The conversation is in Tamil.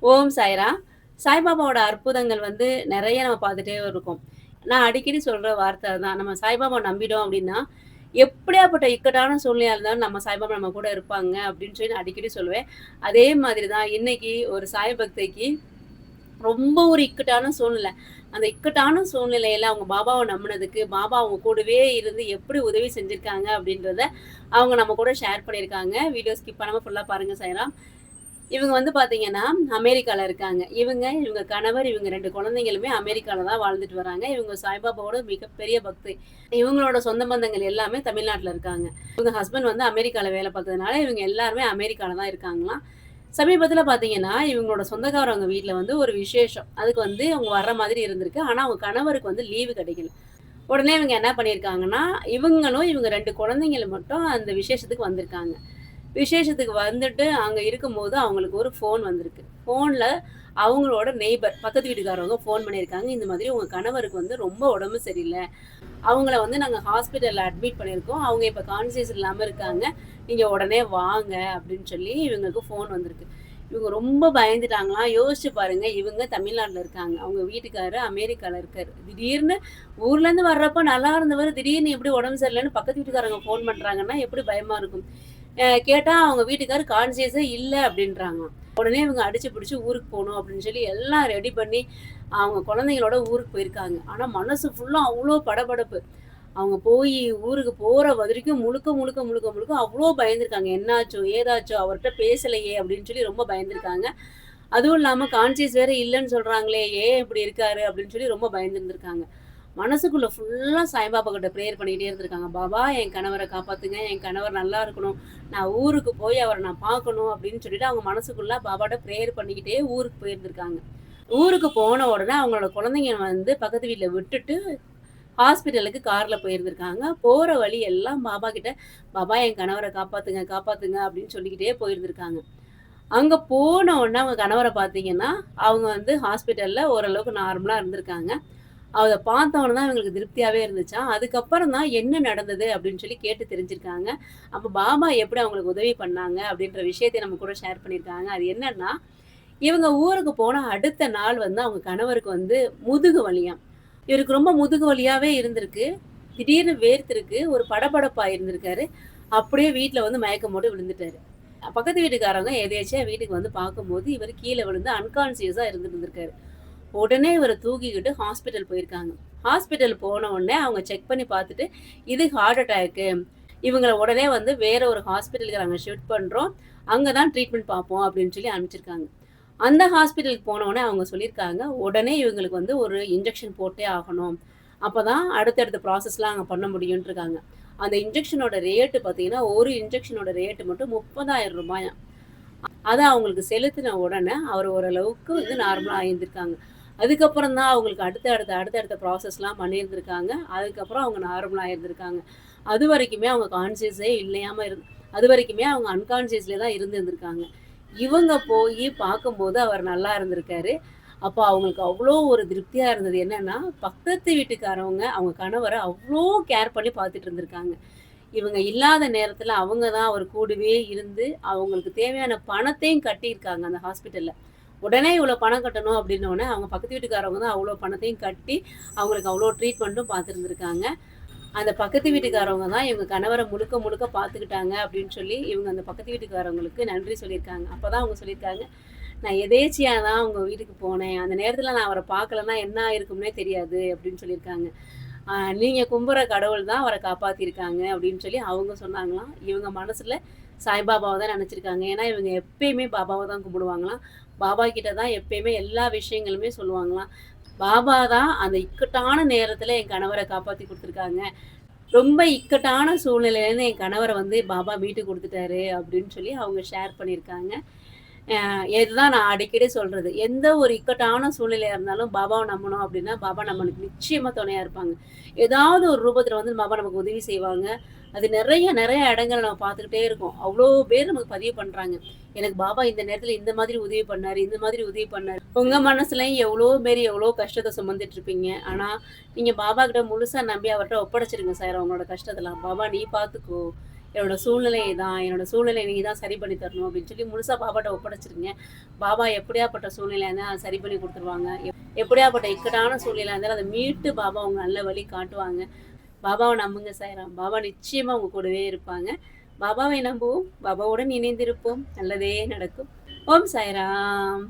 ஓம் சாய்ராம். சாய்பாபாவோட அற்புதங்கள் வந்து நெறைய நம்ம பார்த்துட்டே இருக்கோம். நான் அடிக்கடி சொல்ற வார்த்தை அதான். நம்ம சாய்பாபாவ நம்பிட்டோம் அப்டின்னா, எப்படியாப்பட்ட இக்கட்டான சூழ்நிலையா இருந்தாலும் நம்ம சாய்பாபா நம்ம கூட இருப்பாங்க அப்டின்னு சொல்லி நான் அடிக்கடி சொல்லுவேன். அதே மாதிரி தான் இன்னைக்கு ஒரு சாய் பக்தைக்கு ரொம்ப ஒரு இக்கட்டான சூழ்நிலை. அந்த இக்கட்டான சூழ்நிலையில அவங்க பாபாவ நம்புனதுக்கு, பாபா அவங்க கூடவே இருந்து எப்படி உதவி செஞ்சிருக்காங்க அப்டின்றத அவங்க நம்ம கூட ஷேர் பண்ணியிருக்காங்க. வீடியோ ஸ்கிப் பண்ணாம ஃபுல்லா பாருங்க சாய்ராம். இவங்க வந்து பார்த்தீங்கன்னா, அமெரிக்கால இருக்காங்க. இவங்க கணவர், இவங்க 2 குழந்தைங்களுமே அமெரிக்கால தான் வாழ்ந்துட்டு வராங்க. இவங்க சாய்பாபாவோட மிகப்பெரிய பக்தை. இவங்களோட சொந்த பந்தங்கள் எல்லாமே தமிழ்நாட்டுல இருக்காங்க. இவங்க ஹஸ்பண்ட் வந்து அமெரிக்கால வேலை பார்த்ததுனால, இவங்க எல்லாருமே அமெரிக்கால தான் இருக்காங்களாம். சமீபத்தில பார்த்தீங்கன்னா, இவங்களோட சொந்தக்காரவங்க வீட்ல வந்து ஒரு விசேஷம். அதுக்கு வந்து அவங்க வர்ற மாதிரி இருந்திருக்கு. ஆனா, அவங்க கணவருக்கு வந்து லீவு கிடைக்கல. உடனே இவங்க என்ன பண்ணியிருக்காங்கன்னா, இவங்களும் இவங்க 2 குழந்தைங்களும் மட்டும் அந்த விசேஷத்துக்கு வந்திருக்காங்க. விசேஷத்துக்கு வந்துட்டு அங்க இருக்கும்போது அவங்களுக்கு ஒரு ஃபோன் வந்திருக்கு. ஃபோன்ல அவங்களோட நெய்பர் பக்கத்து வீட்டுக்காரவங்க ஃபோன் பண்ணியிருக்காங்க. இந்த மாதிரி உங்க கணவருக்கு வந்து ரொம்ப உடம்பு சரியில்ல. அவங்கள வந்து நாங்க ஹாஸ்பிட்டல்ல அட்மிட் பண்ணியிருக்கோம். அவங்க இப்ப கான்ஷியஸ் இல்லாம இருக்காங்க. நீங்க உடனே வாங்க அப்படின்னு சொல்லி இவங்களுக்கு ஃபோன் வந்திருக்கு. இவங்க ரொம்ப பயந்துட்டாங்களாம். யோசிச்சு பாருங்க. இவங்க தமிழ்நாட்டுல இருக்காங்க. அவங்க வீட்டுக்காரரு அமெரிக்கால இருக்காரு. திடீர்னு ஊர்லேருந்து வர்றப்ப நல்லா இருந்தவரு திடீர்னு எப்படி உடம்பு சரியில்லன்னு பக்கத்து வீட்டுக்காரங்க ஃபோன் பண்றாங்கன்னா எப்படி பயமா இருக்கும்? கேட்டா அவங்க வீட்டுக்காரரு கான்ஷியஸே இல்ல அப்படின்றாங்களாம். உடனே இவங்க அடிச்சு பிடிச்சு ஊருக்கு போணும் அப்படின்னு சொல்லி எல்லாம் ரெடி பண்ணி அவங்க குழந்தைங்களோட ஊருக்கு போயிருக்காங்க. ஆனா மனசு ஃபுல்லா அவ்ளோ படபடப்பு. அவங்க போயி ஊருக்கு போற வரைக்கும் முழுக்க அவ்ளோ பயந்துருக்காங்க. என்னாச்சோ? ஏதாச்சோ? அவர்ட்ட பேசலையே! அப்படின்னு சொல்லி ரொம்ப பயந்துருக்காங்க. அதுவும் இல்லாம கான்ஷியஸ் வேற இல்லன்னு சொல்றாங்களே! ஏன் இப்படி இருக்காரு? அப்படின்னு சொல்லி ரொம்ப பயந்துருந்துருக்காங்க. மனசுக்குள்ள ஃபுல்லா சாய்பாபா கிட்ட பிரேயர் பண்ணிட்டே இருந்திருக்காங்க. பாபா என் கணவர காப்பாத்துங்க. என் கணவர் நல்லா இருக்கணும். நான் ஊருக்கு போய் அவர நான் பார்க்கணும் அப்படின்னு சொல்லிட்டு அவங்க மனசுக்குள்ள பாபாட்ட பிரேயர் பண்ணிக்கிட்டே ஊருக்கு போயிருந்திருக்காங்க. ஊருக்கு போன உடனே அவங்களோட குழந்தைங்க வந்து பக்கத்து வீட்ல விட்டுட்டு ஹாஸ்பிட்டலுக்கு கார்ல போயிருந்திருக்காங்க. போற வழி எல்லாம் பாபா கிட்ட, "பாபா என் கணவர காப்பாத்துங்க, காப்பாத்துங்க" அப்படின்னு சொல்லிக்கிட்டே போயிருந்திருக்காங்க. அங்க போன உடனே அவங்க கணவர பார்த்தீங்கன்னா, அவங்க வந்து ஹாஸ்பிட்டல்ல ஓரளவுக்கு நார்மலா இருந்திருக்காங்க. அத பார்த்தோன தான் இவங்களுக்கு திருப்தியாவே இருந்துச்சாம். அதுக்கப்புறம் தான் என்ன நடந்தது அப்படின்னு சொல்லி கேட்டு தெரிஞ்சிருக்காங்க. அப்ப பாபா எப்படி அவங்களுக்கு உதவி பண்ணாங்க அப்படின்ற விஷயத்த நம்ம கூட ஷேர் பண்ணியிருக்காங்க. அது என்னன்னா, இவங்க ஊருக்கு போன அடுத்த நாள் வந்து அவங்க கணவருக்கு வந்து முதுகு வலியாம். இவருக்கு ரொம்ப முதுகு வலியாவே இருந்திருக்கு. திடீர்னு வேர்த்திருக்கு. ஒரு படபடப்பா இருந்திருக்காரு. அப்படியே வீட்ல வந்து மயக்கம் போட்டு விழுந்துட்டாரு. பக்கத்து வீட்டுக்காரவங்க எதேர்ச்சியா வீட்டுக்கு வந்து பார்க்கும்போது, இவரு கீழ விழுந்து அன்கான்ஷியஸா இருந்துட்டு இருந்திருக்காரு. உடனே இவர தூக்கிக்கிட்டு ஹாஸ்பிட்டல் போயிருக்காங்க. ஹாஸ்பிட்டல் போன உடனே அவங்க செக் பண்ணி பார்த்துட்டு, இது ஹார்ட் அட்டாக்கு. இவங்கள உடனே வந்து வேற ஒரு ஹாஸ்பிட்டலுக்கு நாங்க ஷிஃப்ட் பண்றோம். அங்க தான் ட்ரீட்மெண்ட் பார்ப்போம் அப்படின்னு சொல்லி அனுப்பிச்சிருக்காங்க. அந்த ஹாஸ்பிட்டலுக்கு போனவுனே அவங்க சொல்லியிருக்காங்க, உடனே இவங்களுக்கு வந்து ஒரு இன்ஜெக்ஷன் போட்டே ஆகணும். அப்பதான் அடுத்தடுத்த ப்ராசஸ்லாம் அங்க பண்ண முடியும்ன்ருக்காங்க. அந்த இன்ஜெக்ஷனோட ரேட் பார்த்தீங்கன்னா, ஒரு இன்ஜெக்ஷனோட ரேட் மட்டும் ரூ. 30,000. அத அவங்களுக்கு செலுத்தின உடனே, அவர் ஓரளவுக்கு வந்து நார்மலா ஆயிருந்திருக்காங்க. அதுக்கப்புறம் தான் அவங்களுக்கு அடுத்தடுத்த ப்ராசஸ்லாம் பண்ணியிருந்திருக்காங்க. அதுக்கப்புறம் அவங்க நார்மலா ஆயிருந்திருக்காங்க. அதுவரைக்குமே அவங்க கான்ஷியஸே இல்லையாம அதுவரைக்குமே அவங்க அன்கான்ஷியஸ்லயே தான் இருந்திருந்திருக்காங்க. இவங்க போயி பார்க்கும்போது அவர் நல்லா இருந்திருக்காரு. அப்போ அவங்களுக்கு அவ்ளோ ஒரு திருப்தியா இருந்தது. என்னன்னா, பக்கத்து வீட்டுக்காரவங்க அவங்க கணவர அவ்ளோ கேர் பண்ணி பார்த்துட்டு இருந்திருக்காங்க. இவங்க இல்லாத நேரத்துல அவங்க தான் அவர் கூடவே இருந்து, அவங்களுக்கு தேவையான பணத்தையும் கட்டியிருக்காங்க அந்த ஹாஸ்பிட்டல்ல. உடனே இவ்வளோ பணம் கட்டணும் அப்படின்னோனே, அவங்க பக்கத்து வீட்டுக்காரவங்க தான் அவ்வளோ பணத்தையும் கட்டி, அவங்களுக்கு அவ்வளோ ட்ரீட்மெண்ட்டும் பார்த்துருந்துருக்காங்க. அந்த பக்கத்து வீட்டுக்காரவங்க தான் இவங்க கணவர முழுக்க முழுக்க பார்த்துக்கிட்டாங்க அப்படின்னு சொல்லி, இவங்க அந்த பக்கத்து வீட்டுக்காரவங்களுக்கு நன்றி சொல்லியிருக்காங்க. அப்பதான் அவங்க சொல்லியிருக்காங்க, "நான் எதேர்ச்சியா தான் உங்க வீட்டுக்கு போனேன். அந்த நேரத்துல நான் அவர பார்க்கலன்னா என்ன ஆயிருக்கும்னே தெரியாது" அப்படின்னு சொல்லியிருக்காங்க. நீங்க கும்புற கடவுள் தான் அவர காப்பாத்தியிருக்காங்க அப்படின்னு சொல்லி அவங்க சொன்னாங்களாம். இவங்க மனசுல சாய்பாபாவ தான் நெனச்சிருக்காங்க. ஏன்னா, இவங்க எப்பயுமே பாபாவ தான் கும்பிடுவாங்களாம். பாபா கிட்ட தான் எப்பயுமே எல்லா விஷயங்களுமே சொல்லுவாங்களாம். பாபா தான் அந்த இக்கட்டான நேரத்துல என் கணவர காப்பாத்தி குடுத்துருக்காங்க. ரொம்ப இக்கட்டான சூழ்நிலையிலேருந்து என் கணவர வந்து பாபா மீட்டு குடுத்துட்டாரு அப்படின்னு சொல்லி அவங்க ஷேர் பண்ணியிருக்காங்க. இதுதான் நான் அடிக்கடி சொல்றது. எந்த ஒரு இக்கட்டான சூழ்நிலையா இருந்தாலும் பாபாவ நம்புனோம் அப்டின்னா, பாபா நம்மளுக்கு நிச்சயமா துணையா இருப்பாங்க. ஏதாவது ஒரு ரூபத்துல வந்து பாபா நமக்கு உதவி செய்வாங்க. அது நெறைய இடங்கள்ல நம்ம பார்த்துக்கிட்டே இருக்கோம். அவ்ளோ பேர் நமக்கு பதிவு பண்றாங்க. எனக்கு பாபா இந்த நேரத்துல இந்த மாதிரி உதவி பண்ணாரு, இந்த மாதிரி உதவி பண்ணாரு. உங்க மனசுலயும் எவ்ளோ பேர் எவ்ளோ கஷ்டத்த சுமந்துட்டு இருப்பீங்க. ஆனா, நீங்க பாபா கிட்ட முழுசா நம்பி அவர்ட்ட ஒப்படைச்சிருங்க சார் உங்களோட கஷ்டத்தலாம். பாபா நீ பார்த்துக்கோ. என்னோட சூழ்நிலை இதான். என்னோட சூழ்நிலைய நீ தான் சரி பண்ணி தரணும் அப்படின்னு சொல்லி முழுசா பாபாட்ட ஒப்படைச்சுருங்க. பாபா எப்படியாப்பட்ட சூழ்நிலையா இருந்தாலும் அத சரி பண்ணி குடுத்துருவாங்க. எப்படியாப்பட்ட இக்கட்டான சூழ்நிலையா இருந்தாலும் அத மீட்டு பாபா உங்க நல்ல வழி காட்டுவாங்க. பாபாவ நம்புங்க சாய்ராம். பாபா நிச்சயமா உங்க கூடவே இருப்பாங்க. பாபாவை நம்புவோம். பாபாவுடன் இணைந்திருப்போம். நல்லதே நடக்கும். ஓம் சாய்ராம்.